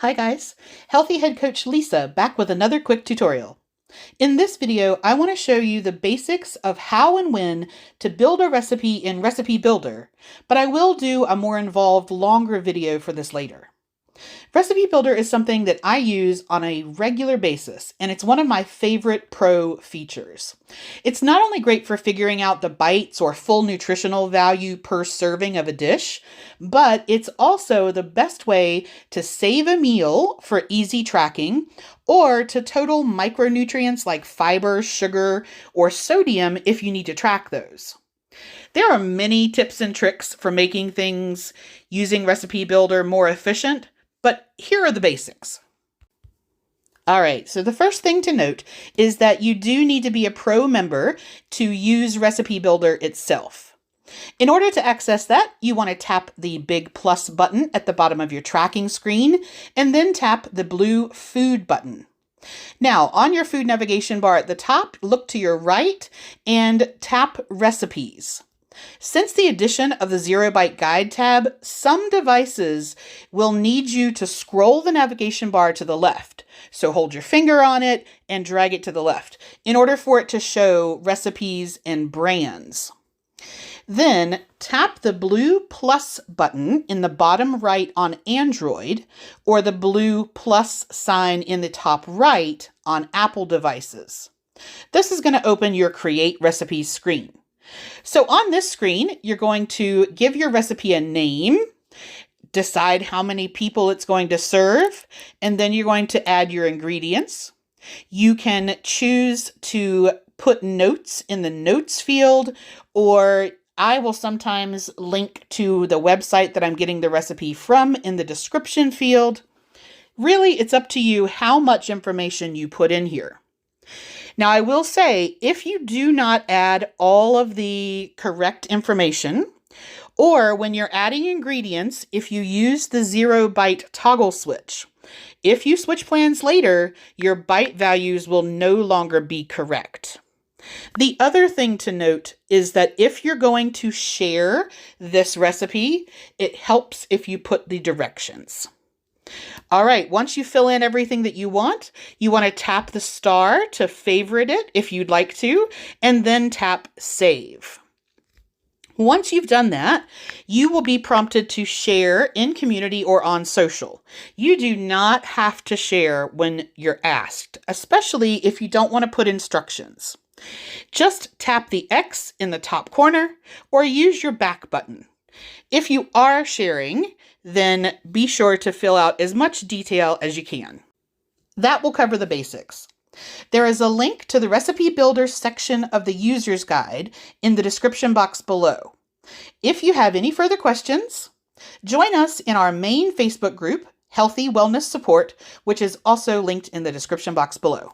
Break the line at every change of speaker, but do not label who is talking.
Hi guys, Healthy Head Coach Lisa back with another quick tutorial. In this video, I want to show you the basics of how and when to build a recipe in Recipe Builder, but I will do a more involved, longer video for this later. Recipe Builder is something that I use on a regular basis, and it's one of my favorite pro features. It's not only great for figuring out the bites or full nutritional value per serving of a dish, but it's also the best way to save a meal for easy tracking or to total micronutrients like fiber, sugar, or sodium if you need to track those. There are many tips and tricks for making things using Recipe Builder more efficient, but here are the basics. All right, so the first thing to note is that you do need to be a pro member to use Recipe Builder itself. In order to access that, you want to tap the big plus button at the bottom of your tracking screen and then tap the blue food button. Now, on your food navigation bar at the top, look to your right and tap recipes. Since the addition of the Zero Bite Guide tab, some devices will need you to scroll the navigation bar to the left. So hold your finger on it and drag it to the left in order for it to show recipes and brands. Then tap the blue plus button in the bottom right on Android or the blue plus sign in the top right on Apple devices. This is going to open your Create Recipes screen. So on this screen, you're going to give your recipe a name, decide how many people it's going to serve, and then you're going to add your ingredients. You can choose to put notes in the notes field, or I will sometimes link to the website that I'm getting the recipe from in the description field. Really, it's up to you how much information you put in here. Now, I will say, if you do not add all of the correct information, or when you're adding ingredients, if you use the Zero Bite toggle switch, if you switch plans later, your bite values will no longer be correct. The other thing to note is that if you're going to share this recipe, it helps if you put the directions. All right, once you fill in everything that you want to tap the star to favorite it if you'd like to, and then tap Save. Once you've done that, you will be prompted to share in community or on social. You do not have to share when you're asked, especially if you don't want to put instructions. Just tap the X in the top corner or use your back button. If you are sharing, then be sure to fill out as much detail as you can. That will cover the basics. There is a link to the Recipe Builder section of the user's guide in the description box below. If you have any further questions, join us in our main Facebook group, Healthy Wellness Support, which is also linked in the description box below.